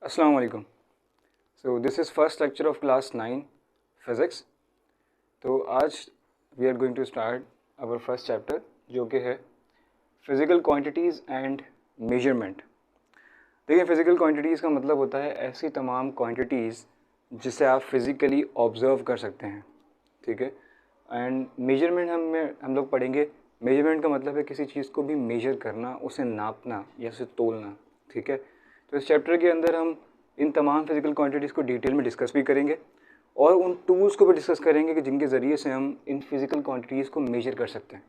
Assalamu alaikum. So this is first lecture of class 9 physics. तो आज we are going to start our first chapter जो कि है physical quantities and measurement. देखिए physical quantities का मतलब होता है ऐसी तमाम quantities जिसे आप physically observe कर सकते हैं, ठीक है. एंड मेजरमेंट हम लोग पढ़ेंगे. मेजरमेंट का मतलब है किसी चीज़ को भी मेजर करना, उसे नापना या उसे तोलना, ठीक है. तो इस चैप्टर के अंदर हम इन तमाम फिज़िकल क्वांटिटीज़ को डिटेल में डिस्कस भी करेंगे और उन टूल्स को भी डिस्कस करेंगे कि जिनके ज़रिए से हम इन फिज़िकल क्वांटिटीज़ को मेजर कर सकते हैं,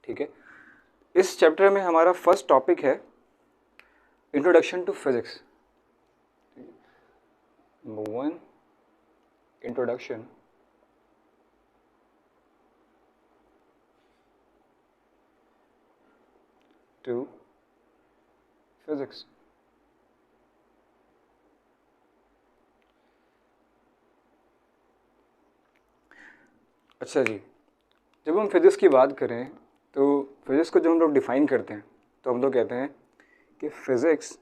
ठीक है. इस चैप्टर में हमारा फर्स्ट टॉपिक है introduction to physics. Number 1 introduction to physics. अच्छा जी, जब हम फिज़िक्स की बात करें तो फिज़िक्स को जब हम लोग डिफ़ाइन करते हैं तो हम लोग कहते हैं कि physics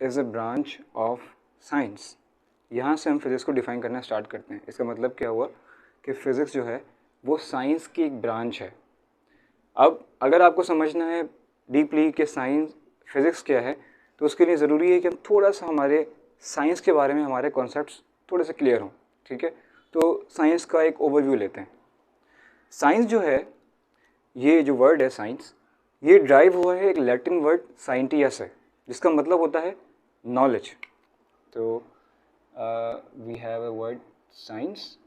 is a branch of science. यहाँ से हम फिज़िक्स को डिफ़ाइन करना स्टार्ट करते हैं. इसका मतलब क्या हुआ कि फ़िज़िक्स जो है वो साइंस की एक ब्रांच है. अब अगर आपको समझना है डीपली कि साइंस फिज़िक्स क्या है तो उसके लिए ज़रूरी है कि हम थोड़ा सा हमारे साइंस के बारे में हमारे कॉन्सेप्ट्स थोड़े से क्लियर हों, ठीक है. तो साइंस का एक ओवरव्यू लेते हैं. साइंस जो है, ये जो वर्ड है साइंस, ये ड्राइव हुआ है एक लैटिन वर्ड साइंटिया से, जिसका मतलब होता है नॉलेज. तो we have a word science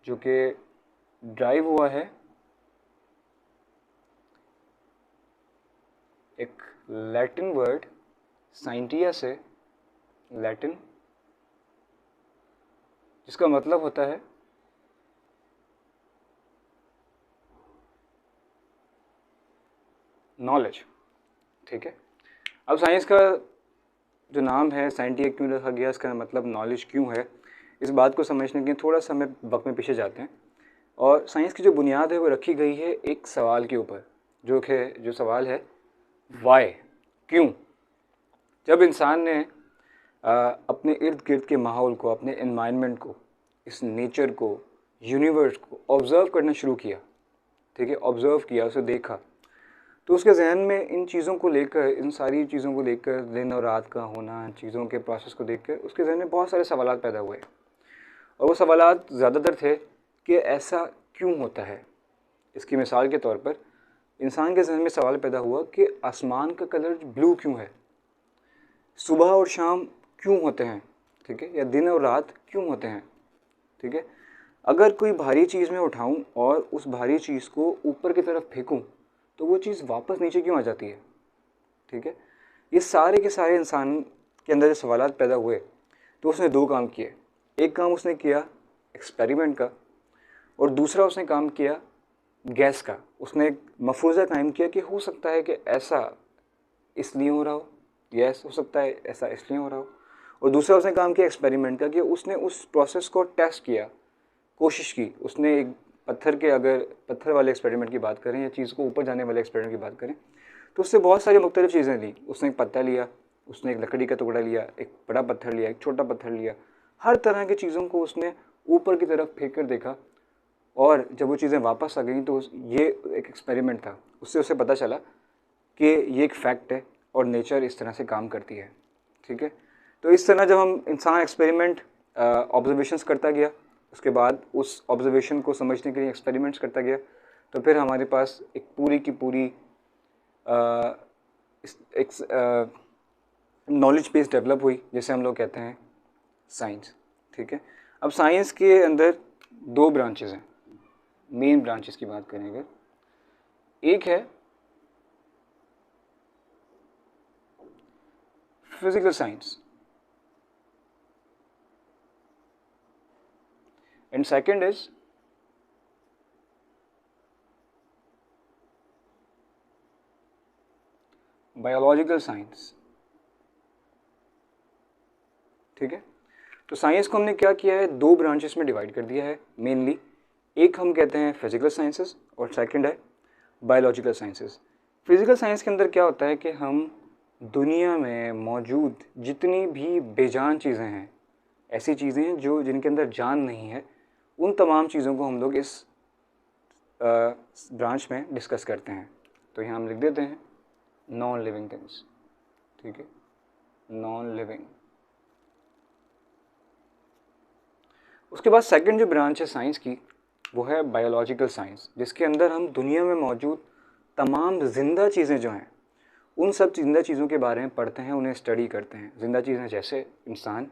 जो कि ड्राइव हुआ है एक लैटिन वर्ड साइंटिया से, लैटिन, जिसका मतलब होता है नॉलेज, ठीक है. अब साइंस का जो नाम है साइंटिया क्यों रखा गया, इसका मतलब नॉलेज क्यों है, इस बात को समझने के लिए थोड़ा सा हमें वक्त में पीछे जाते हैं. और साइंस की जो बुनियाद है वो रखी गई है एक सवाल के ऊपर, जो सवाल है वाई, क्यों. जब इंसान ने अपने इर्द गिर्द के माहौल को, अपने एनवायरनमेंट को, इस नेचर को, यूनिवर्स को ऑब्ज़र्व करना शुरू किया, ठीक है, ऑब्ज़र्व किया, उसे देखा, तो उसके जहन में इन चीज़ों को लेकर, इन सारी चीज़ों को लेकर, दिन और रात का होना, चीज़ों के प्रोसेस को देखकर उसके जहन में बहुत सारे सवालात पैदा हुए. और वो सवालात ज़्यादातर थे कि ऐसा क्यों होता है. इसकी मिसाल के तौर पर इंसान के जहन में सवाल पैदा हुआ कि आसमान का कलर ब्लू क्यों है, सुबह और शाम क्यों होते हैं, ठीक है, या दिन और रात क्यों होते हैं, ठीक है. अगर कोई भारी चीज़ मैं उठाऊं और उस भारी चीज़ को ऊपर की तरफ फेंकूं तो वो चीज़ वापस नीचे क्यों आ जाती है, ठीक है. ये सारे के सारे इंसान के अंदर जो सवालात पैदा हुए तो उसने दो काम किए. एक काम उसने किया एक्सपेरिमेंट का और दूसरा उसने काम किया गैस का. उसने एक मफरूज़ा कायम किया कि हो सकता है कि ऐसा इसलिए हो रहा हो, यस हो सकता है ऐसा इसलिए हो रहा हो. और दूसरा उसने काम किया एक्सपेरिमेंट का कि उसने उस प्रोसेस को टेस्ट किया, कोशिश की. उसने एक अगर पत्थर वाले एक्सपेरिमेंट की बात करें या चीज़ को ऊपर जाने वाले एक्सपेरिमेंट की बात करें तो उससे बहुत सारी मुख्तलिफ चीज़ें ली. उसने एक पत्ता लिया, उसने एक लकड़ी का टुकड़ा लिया, एक बड़ा पत्थर लिया, एक छोटा पत्थर लिया, हर तरह की चीज़ों को उसने ऊपर की तरफ फेंक कर देखा. और जब वो चीज़ें वापस आ गई तो ये एक एक्सपेरिमेंट था. उससे उसे पता चला कि ये एक फैक्ट है और नेचर इस तरह से काम करती है, ठीक है. तो इस तरह जब हम इंसान एक्सपेरिमेंट ऑब्जर्वेशंस करता गया, उसके बाद उस ऑब्जर्वेशन को समझने के लिए एक्सपेरिमेंट्स करता गया, तो फिर हमारे पास एक पूरी की पूरी एक नॉलेज बेस डेवलप हुई, जैसे हम लोग कहते हैं साइंस, ठीक है. अब साइंस के अंदर दो ब्रांचेस हैं. मेन ब्रांचेस की बात करें अगर, एक है physical science and second is biological science, ठीक है. तो साइंस को हमने क्या किया है, दो ब्रांचेस में डिवाइड कर दिया है मेनली. एक हम कहते हैं फिजिकल साइंसेस और सेकंड है बायोलॉजिकल साइंसेस. फिजिकल साइंस के अंदर क्या होता है कि हम दुनिया में मौजूद जितनी भी बेजान चीज़ें हैं, ऐसी चीज़ें हैं जो जिनके अंदर जान नहीं है, उन तमाम चीज़ों को हम लोग इस ब्रांच में डिस्कस करते हैं। तो यहाँ हम लिख देते हैं नॉन लिविंग थिंग्स, ठीक है, नॉन लिविंग। उसके बाद सेकंड जो ब्रांच है साइंस की, वो है बायोलॉजिकल साइंस, जिसके अंदर हम दुनिया में मौजूद तमाम ज़िंदा चीज़ें जो हैं, उन सब ज़िंदा चीज़ों के बारे में पढ़ते हैं, उन्हें स्टडी करते हैं। ज़िंदा चीज़ें जैसे इंसान,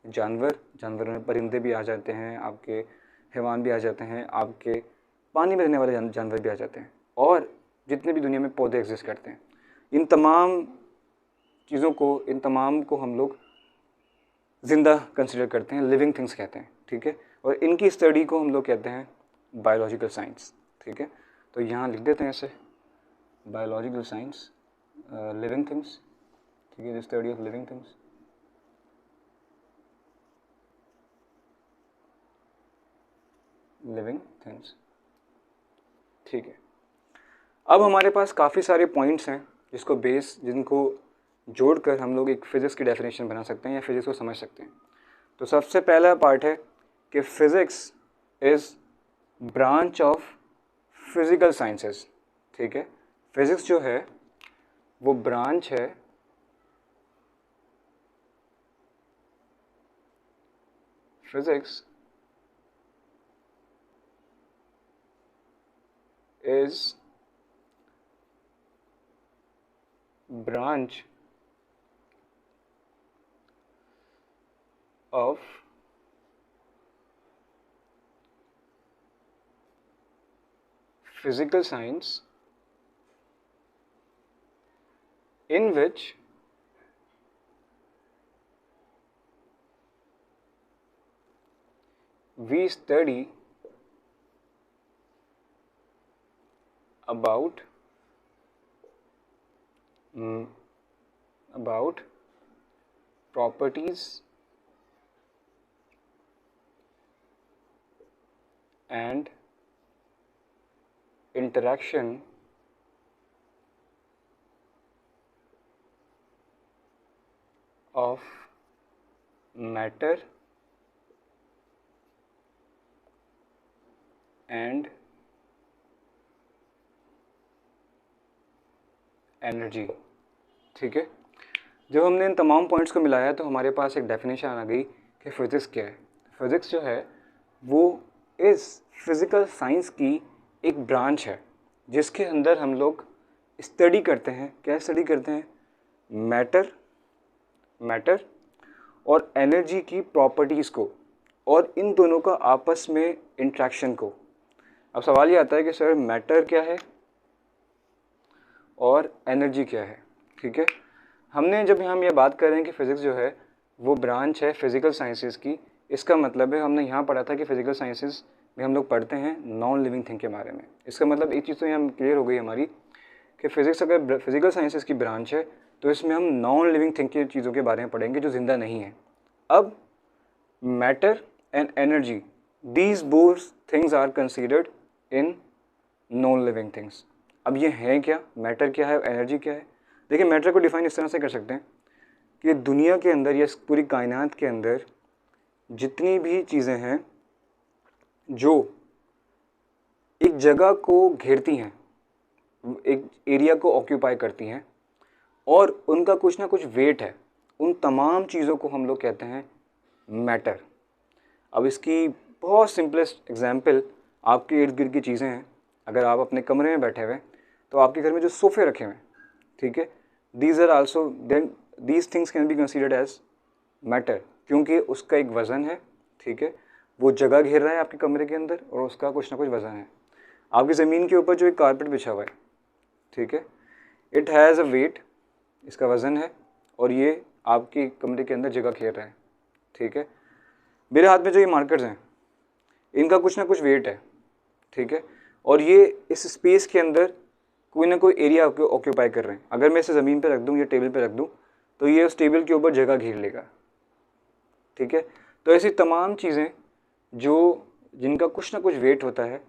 जानवर में परिंदे भी आ जाते हैं, आपके हैवान भी आ जाते हैं, आपके पानी में रहने वाले जानवर भी आ जाते हैं, और जितने भी दुनिया में पौधे एग्जिस्ट करते हैं, इन तमाम चीज़ों को, इन तमाम को हम लोग ज़िंदा कंसिडर करते हैं, लिविंग थिंग्स कहते हैं, ठीक है। और इनकी स्टडी को हम लोग कहते हैं बायोलॉजिकल साइंस, ठीक है। तो यहाँ लिख देते हैं इसे बायोलॉजिकल साइंस, लिविंग थिंग्स, ठीक है, the study of living things. Living things, ठीक है। अब हमारे पास काफ़ी सारे पॉइंट्स हैं जिनको जोड़कर हम लोग एक फ़िज़िक्स की डेफिनेशन बना सकते हैं या फिज़िक्स को समझ सकते हैं। तो सबसे पहला पार्ट है कि physics is branch of physical sciences, ठीक है। फ़िज़िक्स जो है वो ब्रांच है physics is branch of physical science in which we study about properties and interaction of matter and energy, ठीक है। जब हमने इन तमाम पॉइंट्स को मिलाया तो हमारे पास एक डेफिनेशन आ गई कि फ़िज़िक्स क्या है। फ़िज़िक्स जो है वो इस फिज़िकल साइंस की एक ब्रांच है, जिसके अंदर हम लोग स्टडी करते हैं। क्या स्टडी करते हैं? मैटर और एनर्जी की प्रॉपर्टीज़ को, और इन दोनों का आपस में इंट्रैक्शन को। अब सवाल ये आता है कि सर मैटर क्या है और एनर्जी क्या है, ठीक है। जब हम ये बात कर रहे हैं कि फ़िज़िक्स जो है वो ब्रांच है फ़िज़िकल साइंसेस की, इसका मतलब है हमने यहाँ पढ़ा था कि फ़िज़िकल साइंसेस में हम लोग पढ़ते हैं नॉन लिविंग थिंग के बारे में। इसका मतलब एक चीज़ तो यहाँ क्लियर हो गई हमारी कि फ़िज़िक्स अगर फ़िज़िकल साइंसेस की ब्रांच है तो इसमें हम नॉन लिविंग थिंग की चीज़ों के बारे में पढ़ेंगे जो ज़िंदा नहीं है। अब matter and energy, these both things are considered in non living things. अब ये हैं क्या, मैटर क्या है, एनर्जी क्या है? देखिए, मैटर को डिफाइन इस तरह से कर सकते हैं कि दुनिया के अंदर या पूरी कायनात के अंदर जितनी भी चीज़ें हैं जो एक जगह को घेरती हैं, एक एरिया को ऑक्यूपाई करती हैं और उनका कुछ ना कुछ वेट है, उन तमाम चीज़ों को हम लोग कहते हैं मैटर। अब इसकी बहुत सिंपलेस्ट एग्जांपल आपके इर्द गिर्द की चीज़ें हैं। अगर आप अपने कमरे में बैठे हुए हैं तो आपके घर में जो सोफ़े रखे हुए हैं, ठीक है, these things can be considered as matter, क्योंकि उसका एक वज़न है, ठीक है, वो जगह घेर रहा है आपके कमरे के अंदर और उसका कुछ ना कुछ वज़न है। आपकी ज़मीन के ऊपर जो एक कारपेट बिछा हुआ है, ठीक है, इट हैज़ अ वेट, इसका वज़न है और ये आपके कमरे के अंदर जगह घेर रहा है, ठीक है। मेरे हाथ में जो ये मार्कर्स हैं इनका कुछ ना कुछ वेट है, ठीक है, और ये इस स्पेस के अंदर कोई ना कोई एरिया ऑक्यूपाई कर रहे हैं। अगर मैं इसे ज़मीन पे रख दूँ या टेबल पे रख दूँ तो ये उस टेबल के ऊपर जगह घेर लेगा, ठीक है। तो ऐसी तमाम चीज़ें जिनका कुछ ना कुछ वेट होता है,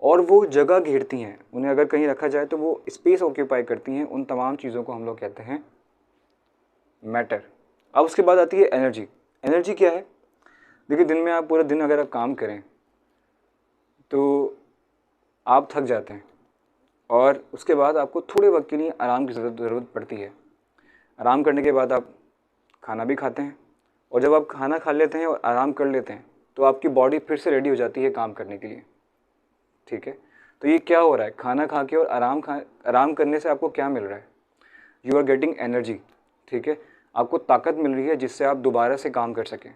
और वो जगह घेरती हैं, उन्हें अगर कहीं रखा जाए तो वो स्पेस ऑक्यूपाई करती हैं। उन तमाम चीज़ों को हम लोग कहते हैं मैटर। अब उसके बाद आती है एनर्जी। एनर्जी क्या है? देखिए, दिन में आप पूरा दिन अगर आप काम करें तो आप थक जाते हैं और उसके बाद आपको थोड़े वक्त के लिए आराम की ज़रूरत पड़ती है। आराम करने के बाद आप खाना भी खाते हैं और जब आप खाना खा लेते हैं और आराम कर लेते हैं तो आपकी बॉडी फिर से रेडी हो जाती है काम करने के लिए। ठीक है, तो ये क्या हो रहा है? खाना खा के और आराम करने से आपको क्या मिल रहा है? You are getting energy. ठीक है, आपको ताकत मिल रही है जिससे आप दोबारा से काम कर सकें।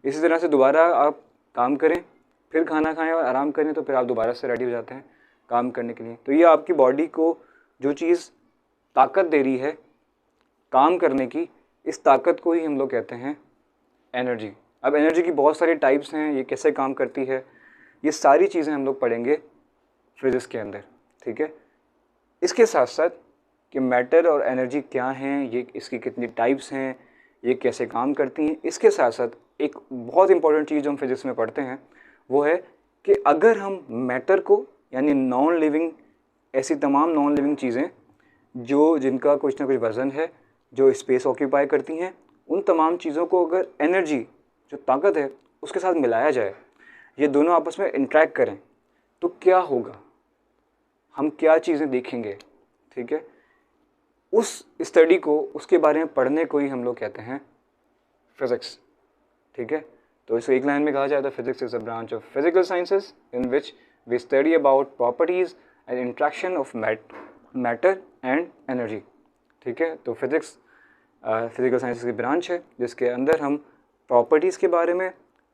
इसी तरह से दोबारा आप काम करें, फिर खाना खाएं और आराम करें तो फिर आप दोबारा से रेडी हो जाते हैं काम करने के लिए। तो ये आपकी बॉडी को जो चीज़ ताकत दे रही है काम करने की, इस ताकत को ही हम लोग कहते हैं एनर्जी। अब एनर्जी की बहुत सारी टाइप्स हैं, ये कैसे काम करती है, ये सारी चीज़ें हम लोग पढ़ेंगे फिजिक्स के अंदर। ठीक है, इसके साथ साथ कि मैटर और एनर्जी क्या हैं, ये इसकी कितनी टाइप्स हैं, ये कैसे काम करती हैं, इसके साथ साथ एक बहुत इंपॉर्टेंट चीज़ जो हम फिजिक्स में पढ़ते हैं वो है कि अगर हम मैटर को, यानी नॉन लिविंग, ऐसी तमाम नॉन लिविंग चीज़ें जो जिनका कुछ ना कुछ वज़न है, जो स्पेस ऑक्यूपाई करती हैं, उन तमाम चीज़ों को अगर एनर्जी, जो ताकत है, उसके साथ मिलाया जाए, ये दोनों आपस में इंटरेक्ट करें, तो क्या होगा, हम क्या चीज़ें देखेंगे। ठीक है, उस स्टडी को, उसके बारे में पढ़ने को ही हम लोग कहते हैं फिज़िक्स। ठीक है, तो इसे एक लाइन में कहा जाए तो physics is a branch of physical sciences in which we study about properties and interaction of matter and energy. ठीक है, तो फिजिक्स फिजिकल साइंसेज की ब्रांच है जिसके अंदर हम प्रॉपर्टीज़ के बारे में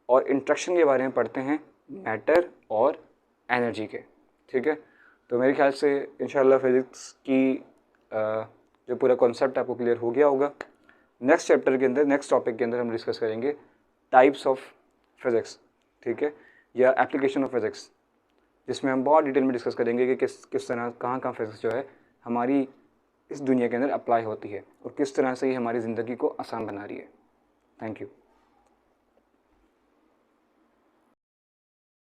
और इंट्रैक्शन के बारे में पढ़ते हैं मैटर और एनर्जी के। ठीक है, तो मेरे ख्याल से इंशाल्लाह फिज़िक्स की जो पूरा कॉन्सेप्ट आपको क्लियर हो गया होगा। नेक्स्ट चैप्टर के अंदर, नेक्स्ट टॉपिक के अंदर हम डिस्कस करेंगे टाइप्स ऑफ फिज़िक्स। ठीक है, या एप्लीकेशन ऑफ फिज़िक्स, जिसमें हम बहुत डिटेल में डिस्कस करेंगे कि किस तरह कहाँ फिज़िक्स जो है हमारी इस दुनिया के अंदर अप्लाई होती है और किस तरह से ये हमारी ज़िंदगी को आसान बना रही है। Thank you.